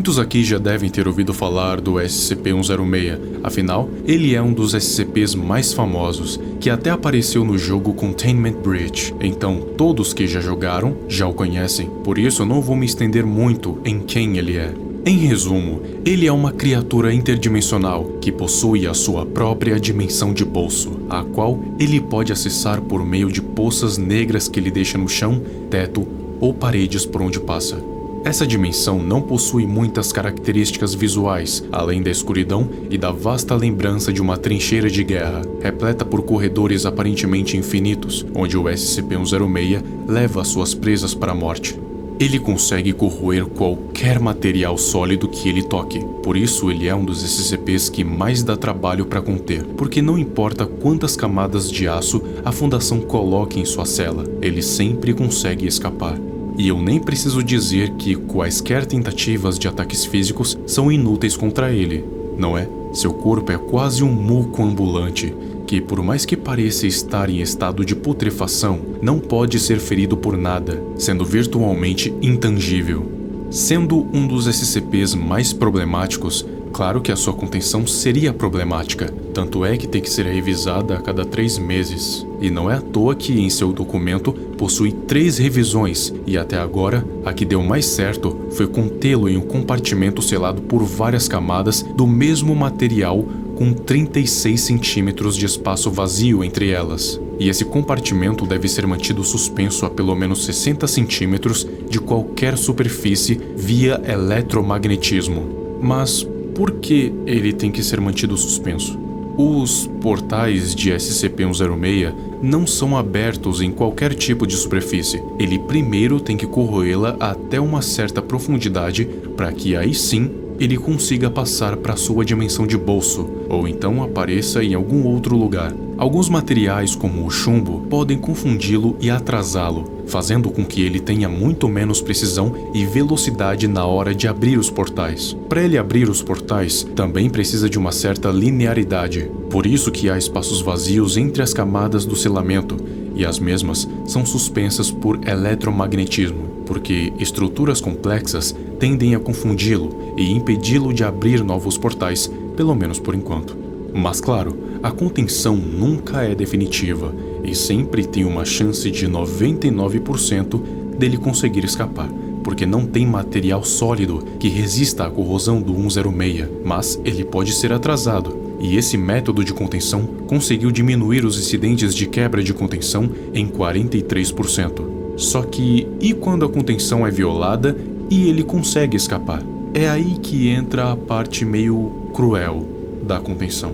Muitos aqui já devem ter ouvido falar do SCP-106, afinal, ele é um dos SCPs mais famosos, que até apareceu no jogo Containment Breach, então todos que já jogaram já o conhecem, por isso eu não vou me estender muito em quem ele é. Em resumo, ele é uma criatura interdimensional que possui a sua própria dimensão de bolso, a qual ele pode acessar por meio de poças negras que ele deixa no chão, teto ou paredes por onde passa. Essa dimensão não possui muitas características visuais, além da escuridão e da vasta lembrança de uma trincheira de guerra, repleta por corredores aparentemente infinitos, onde o SCP-106 leva suas presas para a morte. Ele consegue corroer qualquer material sólido que ele toque, por isso ele é um dos SCPs que mais dá trabalho para conter, porque não importa quantas camadas de aço a Fundação coloque em sua cela, ele sempre consegue escapar. E eu nem preciso dizer que quaisquer tentativas de ataques físicos são inúteis contra ele, não é? Seu corpo é quase um muco ambulante, que por mais que pareça estar em estado de putrefação, não pode ser ferido por nada, sendo virtualmente intangível. Sendo um dos SCPs mais problemáticos, claro que a sua contenção seria problemática, tanto é que tem que ser revisada a cada 3 meses. E não é à toa que em seu documento possui 3 revisões, e até agora a que deu mais certo foi contê-lo em um compartimento selado por várias camadas do mesmo material com 36 centímetros de espaço vazio entre elas. E esse compartimento deve ser mantido suspenso a pelo menos 60 centímetros de qualquer superfície via eletromagnetismo. Mas por que ele tem que ser mantido suspenso? Os portais de SCP-106 não são abertos em qualquer tipo de superfície. Ele primeiro tem que corroê-la até uma certa profundidade para que aí sim ele consiga passar para sua dimensão de bolso, ou então apareça em algum outro lugar. Alguns materiais, como o chumbo, podem confundi-lo e atrasá-lo, fazendo com que ele tenha muito menos precisão e velocidade na hora de abrir os portais. Para ele abrir os portais, também precisa de uma certa linearidade, por isso que há espaços vazios entre as camadas do selamento, e as mesmas são suspensas por eletromagnetismo, porque estruturas complexas tendem a confundi-lo e impedi-lo de abrir novos portais, pelo menos por enquanto. Mas claro, a contenção nunca é definitiva e sempre tem uma chance de 99% dele conseguir escapar, porque não tem material sólido que resista à corrosão do 106, mas ele pode ser atrasado. E esse método de contenção conseguiu diminuir os incidentes de quebra de contenção em 43%. Só que, e quando a contenção é violada e ele consegue escapar? É aí que entra a parte meio cruel da contenção.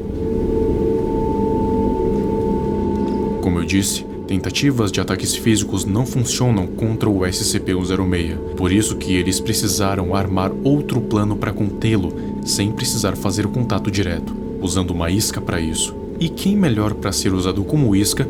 Como eu disse, tentativas de ataques físicos não funcionam contra o SCP-106, por isso que eles precisaram armar outro plano para contê-lo sem precisar fazer o contato direto, usando uma isca para isso. E quem melhor para ser usado como isca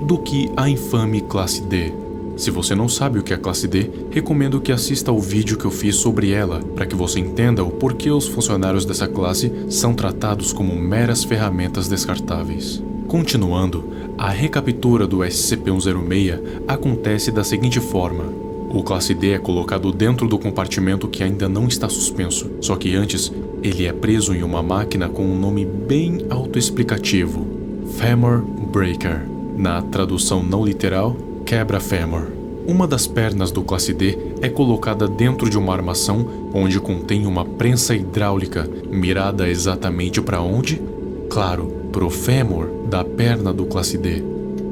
do que a infame Classe D? Se você não sabe o que é a Classe D, recomendo que assista ao vídeo que eu fiz sobre ela, para que você entenda o porquê os funcionários dessa classe são tratados como meras ferramentas descartáveis. Continuando, a recaptura do SCP-106 acontece da seguinte forma. O Classe D é colocado dentro do compartimento que ainda não está suspenso, só que antes ele é preso em uma máquina com um nome bem autoexplicativo, Femur Breaker. Na tradução não literal, quebra-fêmur. Uma das pernas do Classe D é colocada dentro de uma armação onde contém uma prensa hidráulica mirada exatamente para onde? Claro, pro fêmur da perna do Classe D.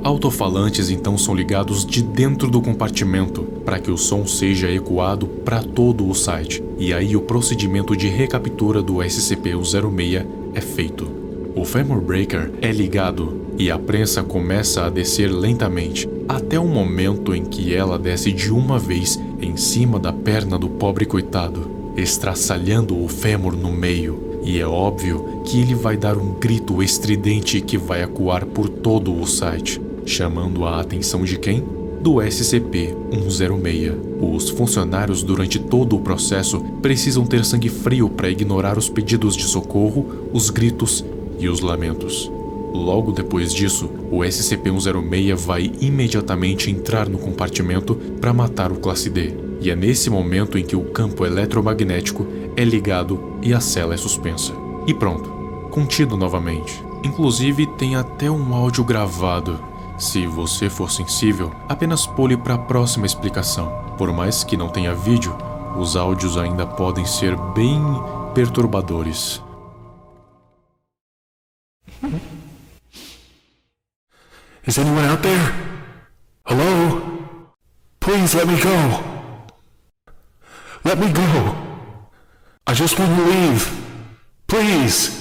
Altofalantes então são ligados de dentro do compartimento para que o som seja ecoado para todo o site, e aí o procedimento de recaptura do SCP-106 é feito. O Femur Breaker é ligado e a prensa começa a descer lentamente, até o momento em que ela desce de uma vez em cima da perna do pobre coitado, estraçalhando o fêmur no meio. E é óbvio que ele vai dar um grito estridente que vai ecoar por todo o site, chamando a atenção de quem? Do SCP-106. Os funcionários durante todo o processo precisam ter sangue frio para ignorar os pedidos de socorro, os gritos e os lamentos. Logo depois disso, o SCP-106 vai imediatamente entrar no compartimento para matar o Classe D. E é nesse momento em que o campo eletromagnético é ligado e a cela é suspensa. E pronto, contido novamente. Inclusive tem até um áudio gravado. Se você for sensível, apenas pule para a próxima explicação. Por mais que não tenha vídeo, os áudios ainda podem ser bem perturbadores. Is anyone out there? Hello? Please let me go. Let me go. I just want to leave. Please.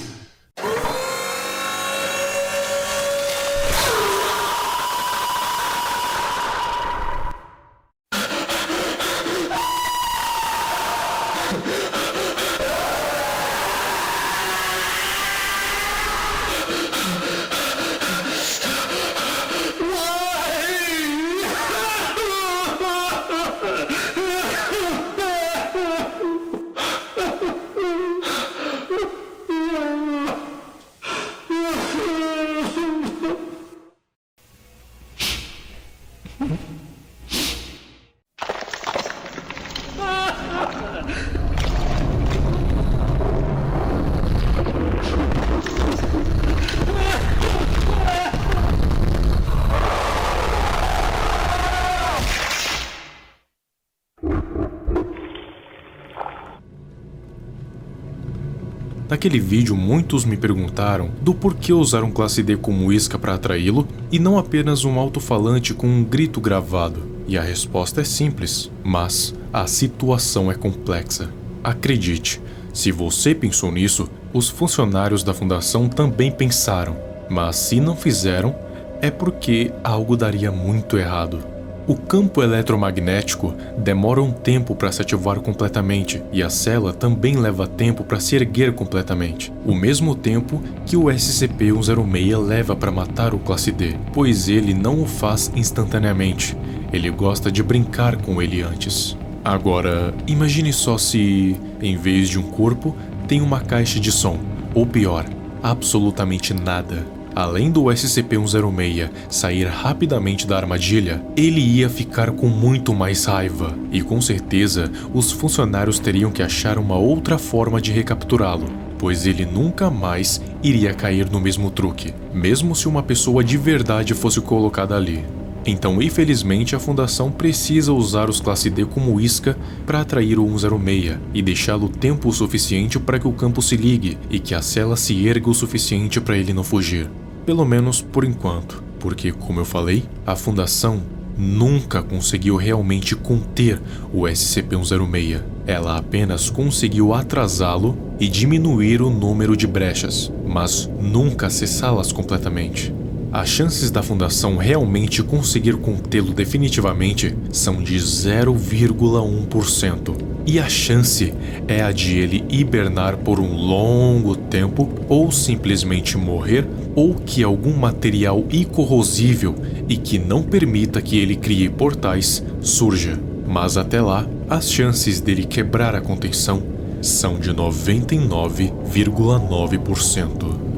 Naquele vídeo, muitos me perguntaram do porquê usar um classe D como isca para atraí-lo e não apenas um alto-falante com um grito gravado. E a resposta é simples, mas a situação é complexa. Acredite, se você pensou nisso, os funcionários da fundação também pensaram, mas se não fizeram, é porque algo daria muito errado. O campo eletromagnético demora um tempo para se ativar completamente e a cela também leva tempo para se erguer completamente, o mesmo tempo que o SCP-106 leva para matar o classe D, pois ele não o faz instantaneamente, ele gosta de brincar com ele antes. Agora, imagine só se, em vez de um corpo, tem uma caixa de som, ou pior, absolutamente nada. Além do SCP-106 sair rapidamente da armadilha, ele ia ficar com muito mais raiva, e com certeza os funcionários teriam que achar uma outra forma de recapturá-lo, pois ele nunca mais iria cair no mesmo truque, mesmo se uma pessoa de verdade fosse colocada ali. Então, infelizmente, a Fundação precisa usar os classe D como isca para atrair o 106 e deixá-lo tempo suficiente para que o campo se ligue e que a cela se erga o suficiente para ele não fugir. Pelo menos por enquanto, porque, como eu falei, a Fundação nunca conseguiu realmente conter o SCP-106. Ela apenas conseguiu atrasá-lo e diminuir o número de brechas, mas nunca cessá-las completamente. As chances da Fundação realmente conseguir contê-lo definitivamente são de 0,1%. E a chance é a de ele hibernar por um longo tempo, ou simplesmente morrer, ou que algum material incorrosível e que não permita que ele crie portais surja. Mas até lá, as chances dele quebrar a contenção são de 99,9%.